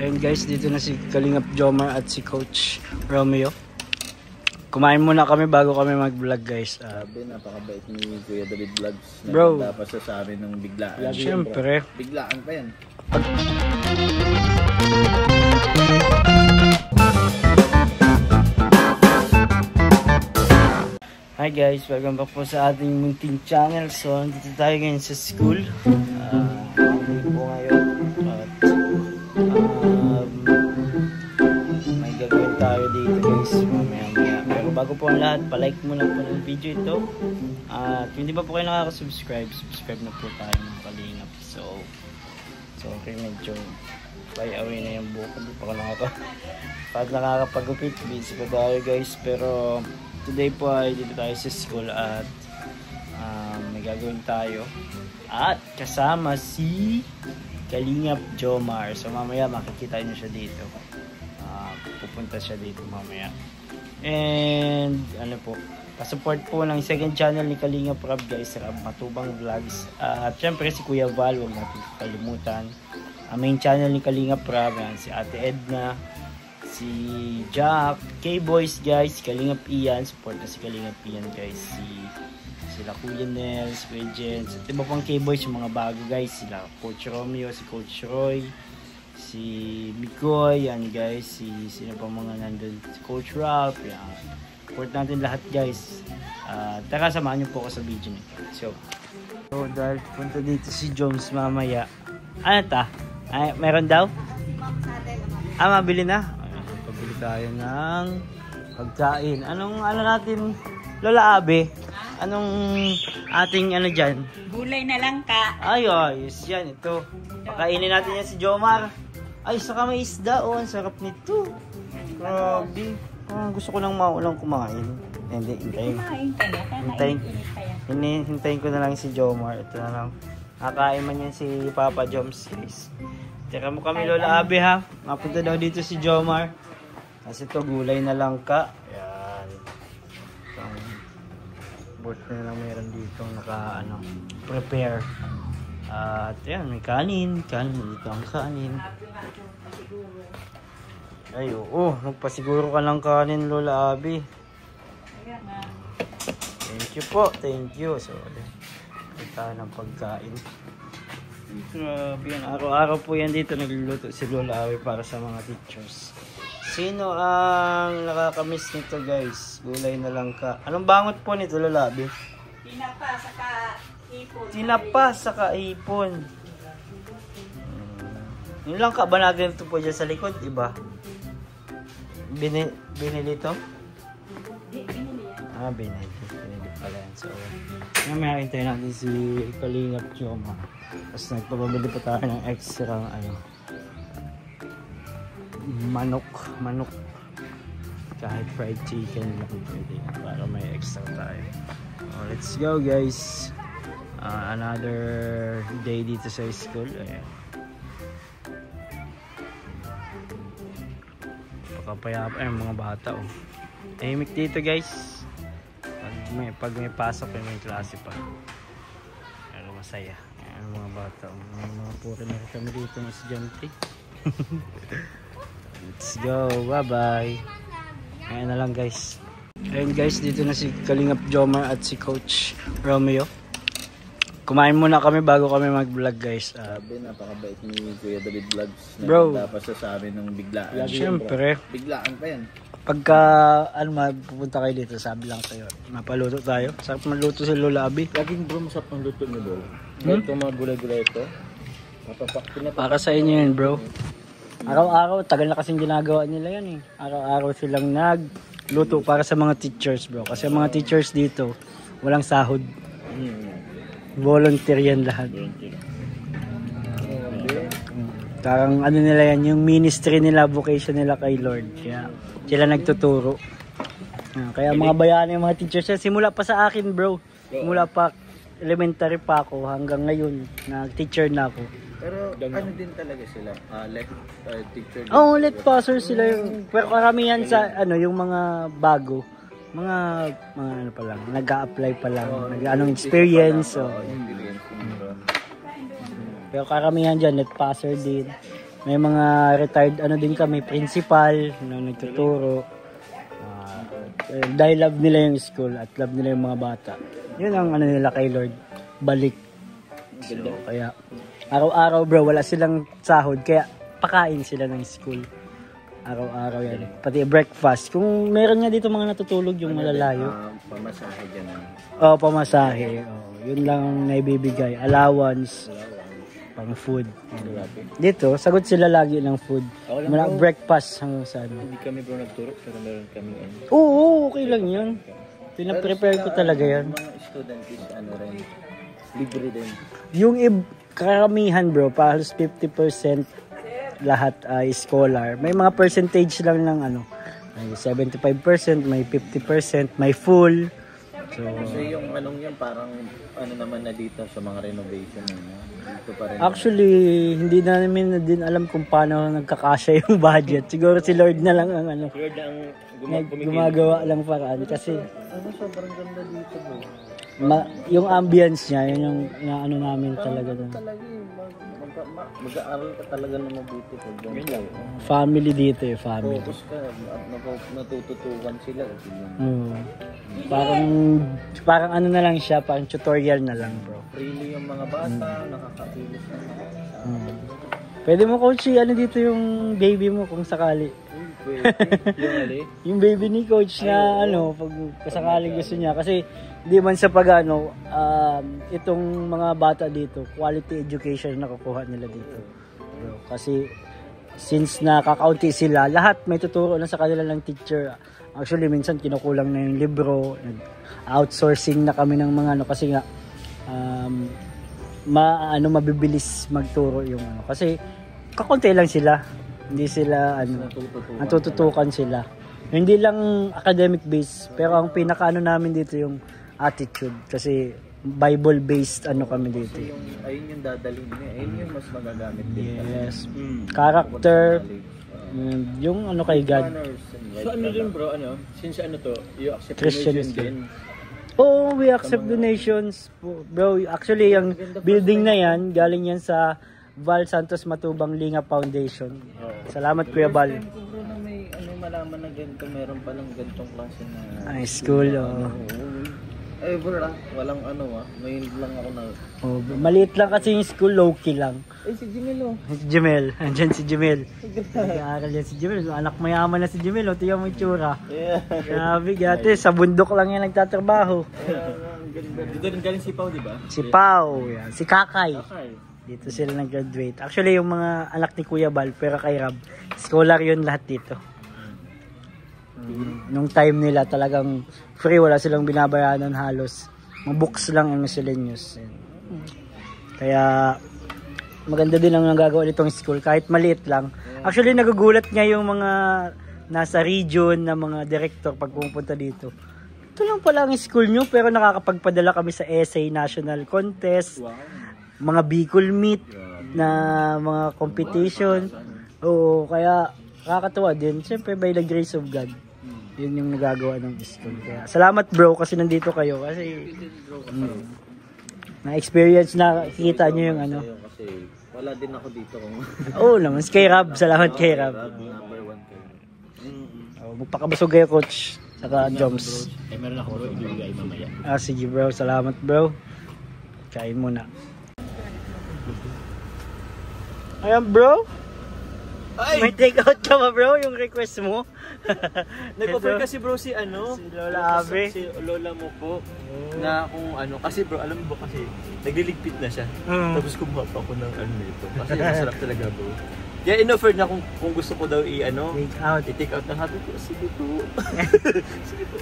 Ayun guys, dito na si Kalingap Jomar at si Coach Romeo. Kumain muna kami bago kami mag-vlog guys. Sabi, napakabait ni Kuya David Vlogs. Bro, Naganda pa siya sa amin ng biglaan. Siyempre. Biglaan pa yan. Hi guys, welcome back po sa ating munting channel. So, dito tayo ngayon sa school. Po ngayon. At may gagawin tayo dito guys. Mamaya. Pero bago po ang lahat, palike muna po ng video ito. At kung hindi pa po kayo nakaka-subscribe, subscribe na po tayo mga kalingap. So okay, medyo fly away na yung buko. Hindi pa ako nakakapagupit. Busy pa tayo guys. Pero today po ay dito tayo sa school at may gagawin tayo. At kasama si Kalingap Jomar. So mamaya makikita nyo siya dito. Pupunta siya dito mamaya. And ano po, pa-support po ng second channel ni Kalingap Rab guys, Rab Matubang Vlogs. At syempre si Kuya Val, huwag natin kalimutan. Ang main channel ni Kalingap Rab, si Ate Edna, si Jack, K-Boys guys, Kalingap Ian, support na si Kalingap Ian guys, sila Kuya Nels, Kuya Jens, at iba pang K-Boys, yung mga bago guys, sila Coach Romeo, si Coach Roy, si Mikoy, yan guys, sino pa mga nandun, si Coach Ralph, yan. Support natin lahat guys. Tara, samahan niyo po ako sa video nito. So dahil punta dito si Jones mamaya. Ano ta? Ay, meron daw? Mabili na? Pabili tayo ng pagkain. Ano natin, Lola Abe? Anong ating ano dyan? Gulay na lang ka. Ayos yan, ito. Pakainin natin yan si Jomar. Ay, saka may isda. Oh, ang sarap nito. Grabe. Gusto ko nang maulang kumain. Hindi, hintayin. Hintayin ko na lang si Jomar. Ito na lang. Nakain man yan si Papa Joms. Tira mo kami Lola Abe ha. Mapunta daw dito si Jomar. Kasi ito gulay na lang ka. Yan. Itong board na lang meron dito prepare. At yan, may kanin. Dito ang kanin. Ay, oo. Magpasiguro ka ng kanin, Lola Abby. Thank you po. Thank you. So, kita ng pagkain. Grabe yan. Araw-araw po yan dito nagluluto si Lola Abby para sa mga teachers. Sino ang nakakamiss nito guys? Gulay na lang ka. Anong bangot po nito, Lola Abby? Tinapa saka ipon. Tinapa saka ipon. Yun lang ka ba natin ito po dyan sa likod, iba? Binili ito? Binili yan. Binili pala yan. So, may hintay natin si Kalingap Jomar. Tapos nagpapabili pa tayo ng extra manok. Kahit fried chicken lang pwede para may extra tayo. Let's go guys. Another day dito sa school. Ayan. Pakapayapa yung mga bata tahimik dito guys. Pag may pasok may klase pa. Pero masaya. Ayan mga bata mga puro na kami dito ng estudyante. Let's go. Bye bye. Ayan na lang guys. Ayun guys, dito na si Kalingap Jomar at si Coach Romeo. Kumain muna kami bago kami mag-vlog guys. Sabi, napakabait ni Kuya David Vlogs. Bro, naganda pa siya sa amin ng biglaan. Siyempre. Biglaan pa yan. Pagka pupunta kayo dito, sabi lang kayo, mapaluto tayo. Sarap maluto si Lola Abby. Laging bro, masarap ng luto ni bro. Ito mga gulay-gulay ito. Para sa inyo yun bro. Araw-araw, tagal na kasing ginagawa nila yan eh. Araw-araw silang nagluto para sa mga teachers bro. Kasi mga teachers dito, walang sahod. Volunteer yan lahat. Parang nila yan, yung ministry nila, vocation nila kay Lord. Kaya sila nagtuturo. Kaya mga bayani, mga teachers yan, simula pa sa akin bro. Simula pa, elementary pa ako hanggang ngayon, nag-teacher na ako. Pero ano din talaga sila? Left teacher? Let passer sila yung, pero karamihan sa yung mga bago. Mga ano pa lang, nag-a-apply pa lang, experience. Pero karamihan dyan, net passer din. may mga retired ano din kami, principal na nagtuturo. Dahil love nila yung school at love nila yung mga bata. Yun ang ano nila kay Lord, balik. So, kaya araw-araw bro, wala silang sahod, kaya pakain sila ng school. Araw-araw yan. Pati breakfast. Kung meron nga dito mga natutulog yung malalayo. Pamasahe dyan. Pamasahe. Yun lang ang naibibigay. Allowance. Pang food. Dito, sagot sila lagi ng food. Mula breakfast hanggang sa ano. Hindi kami bro nagturo, pero meron kami ano. Oo, okay lang yan. Pinaprepare ko talaga yan. Mga student is ano rin, libre din. Yung karamihan bro, halos 50% lahat ay scholar. May mga percentage lang ng ano, may 75%, may 50%, may full. So, kasi yung anong yun, parang ano naman na dito sa mga renovation. Dito pa rin. Actually, hindi namin din alam kung paano nagkakasya yung budget. Siguro si Lord na lang ang ano, Lord ang gumagawa lang paraan. Kasi, sobrang ganda dito bro. yung ambience niya, yun yung ano namin talaga doon. Mag-aaral ka talaga na mabuti pag ganyan. Family dito eh, family. Focus ka, natututukan sila. Parang ano na lang siya, parang tutorial na lang bro. Really yung mga bata, nakakakilos na mga Pwede mo coach, ano dito yung baby mo kung sakali. Yung baby ni coach na ano, pag sakali gusto niya. Kasi di man sa pag-ano, itong mga bata dito, quality education na kukuha nila dito. Bro, kasi since nakakaunti sila, lahat may tuturo na sa kanila ng teacher. Actually, minsan kinukulang na yung libro, outsourcing na kami ng mga ano, kasi nga, mabibilis magturo yung ano. Kasi kakunti lang sila. Hindi sila ano, natututukan sila. Hindi lang academic based, pero ang pinaka ano namin dito yung attitude, kasi Bible based ano kami dito. Ayun yung dadalhin niya. Ayun yung mas magagamit din. Yes. Character, yung ano kay God. So ano din bro, ano, since ano to, you accept Christians donation din. Oh, we accept donations. Bro, actually yung building na yan, galing yan sa Val Santos Matubang Linga Foundation. Salamat Kuya Val. Bro, na may ano malaman na ganito, meron palang ganitong klase na School. Ay bro, walang ano ngayon lang ako na. Maliit lang kasi yung school, low-key lang. Si Jimel Si Jimel, andyan si Jimel. Nag-aaral yan si Jimel. Anak mayaman na si Jimel, tingnan mo yung tsura. Grabe, gati, sa bundok lang yan nagtatrabaho. Dito rin galing si Pao, di ba? Si Pao, yan. Si Kakay. Dito sila nag-graduate. Actually, yung mga anak ni Kuya Bal, pero kay Rab, scholar yun lahat dito. Nung time nila talagang free, wala silang binabayaran halos. Mga books lang ang miscellaneous. Kaya maganda din ang nagagawa nitong school kahit maliit lang. Actually nagugulat nga yung mga nasa region na mga director pag pumunta dito. Ito lang pala ang school nyo, pero nakakapagpadala kami sa essay national contest. Mga Bicol meet na mga competition. Oo, kaya nakakatuwa din. Siyempre by the grace of God. Yun yung nagagawa ng school. Kaya salamat bro kasi nandito kayo. Kasi na-experience na kita nyo yung ano. Kasi wala din ako dito kung Oo naman. Kay Rab. Salamat kay Rab. number 1 kayo. Magpakabusog kayo coach. Saka Joms. Meron ako bro, ibibigay mamaya. Sige bro. Salamat bro. Kain muna. Ayan bro. May take out ka ba bro yung request mo? Nag-offer kasi bro si ano? Si Lola Ave. Si Lola mo po. Na kung ano, kasi bro, alam mo ba kasi nagliligpit na siya. Tapos kumuha pa ako ng ano nito. Kasi masarap talaga bro. Kaya in-offer na kung gusto ko daw i-take out ng habi ko. Sige po. Sige po.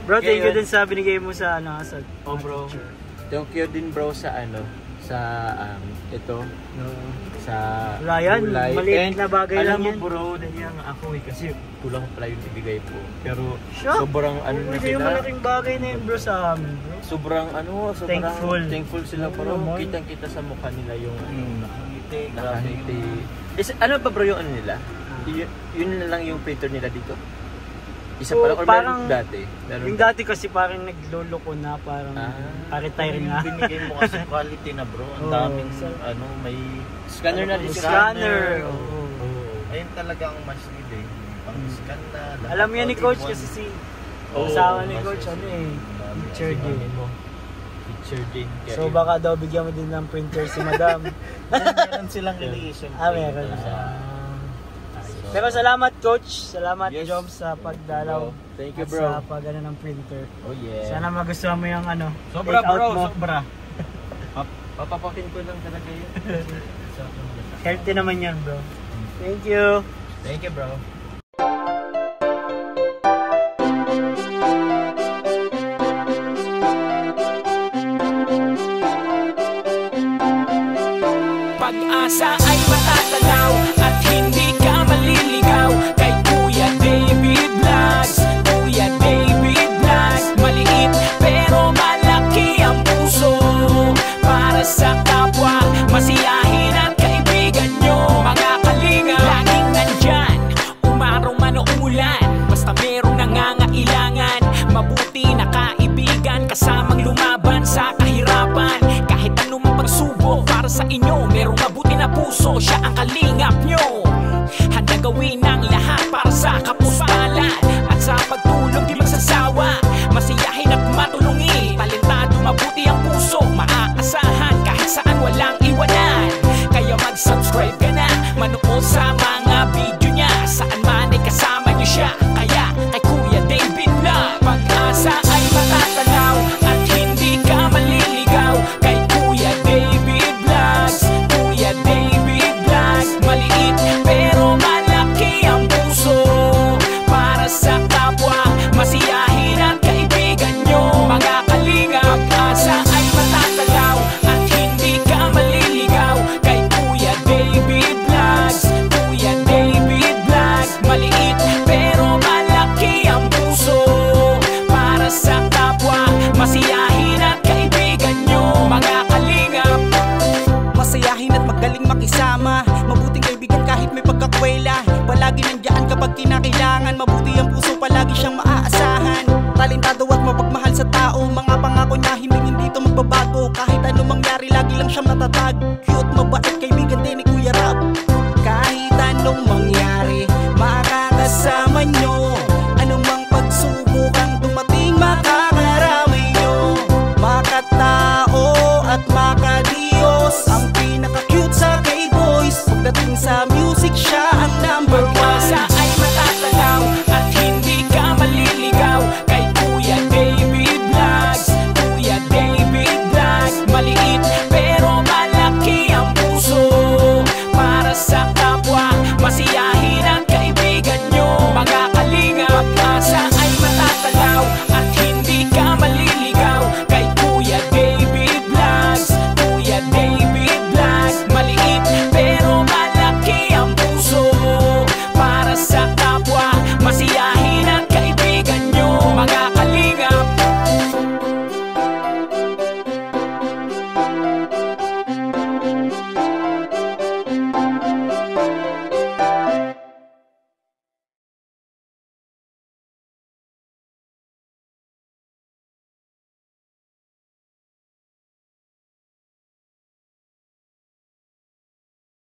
Bro, thank you din sa binigay mo sa ano sa bro. Thank you din bro sa ano sa ito sa wala yan, gulay. maliit na bagay lang yan. yan. Alam mo bro, nangyang ako kasi kulang pala yung ibigay po. Pero Sure? sobrang ano na Pwede yung sila. malaking bagay na yun bro sa amin bro. Sobrang thankful sila bro. naman. Kitang-kita sa mukha nila yung nakangiti. Ano ba bro yung ano nila? Yun na lang yung printer nila dito? Isa pa lang or parang meron dati? Yung dati kasi parang nagloloko na, parang pa-retire na. Binigay mo kasi quality na bro. Ang daming ano, may scanner na din. Scanner. Oo. Ayun talaga ang mas need eh. Pang-scan na. lahat. Alam yan ni Coach kasi si asawa ni mas Coach, easy. ano eh, teacher Kasi din. ano mo, teacher din. Kaya So yun. baka daw bigyan mo din ng printer si Madam. Meron silang iniisip. Meron. Pero salamat Coach, salamat Yes. Job sa pagdalaw. Thank you, at bro. sa pag-ano ng printer. Oh yeah. Sana magustuhan mo yung ano, Sobra take out bro, mo. sobra. Papapakin ko lang talaga yun. Healthy naman yan bro. Thank you. Thank you, bro. Pag-asa ay matatanaw at hindi ka maliligaw kay Kuya David Vlogs. Kuya David Vlogs, maliit pero malaki ang puso para sa kapwa, masiyahin at kaibigan nyo. Mga kalinga, laging nandyan, umaraw man o umulan, basta merong nangangailangan. Mabuti na kaibigan, kasamang lumaban sa kahirapan. Kahit anumang pagsubok para sa inyo, merong mabuti na puso, siya ang kalingap nyo. Handa gawin ang lahat para sa kapuspalan at sa pagtulong di magsasawa, masiyahin at matulungin. Talentado, mabuti ang puso, maaasahan kahit saan walang iwanan. Kaya mag-subscribe ka na, manood sa mga video niya, saan man ay kasama niyo siya. Kaya kay Kuya David Vlog, pag-asa ay matatanaw at hindi ka maliligaw kay Kuya David Vlogs. Kuya David Vlogs, maliit pero malaki ang puso para sa kapwa, masiyahin at kaibigan nyo. Mga kalinga, pag-asa ay matatanaw at hindi ka maliligaw kay Kuya David Vlogs. Kuya David Vlogs, maliit pero malaki ang puso para sa kapwa, masiyahin at kaibigan nyo. Mga kalingap, masayahin at magaling makisama, mabuting kaibigan kahit may pagkakwela. Palagi nandiyan kapag kinakailangan, mabuti ang puso, palagi siyang maaasahan. Talentado at mapagmahal sa tao, mga pangako niya hindi ito magbabago. Kahit anong mangyari, lagi lang siyang natatag. Cute, mabait, kaibigan din ni Kuya Rab. Kahit anong mangyari,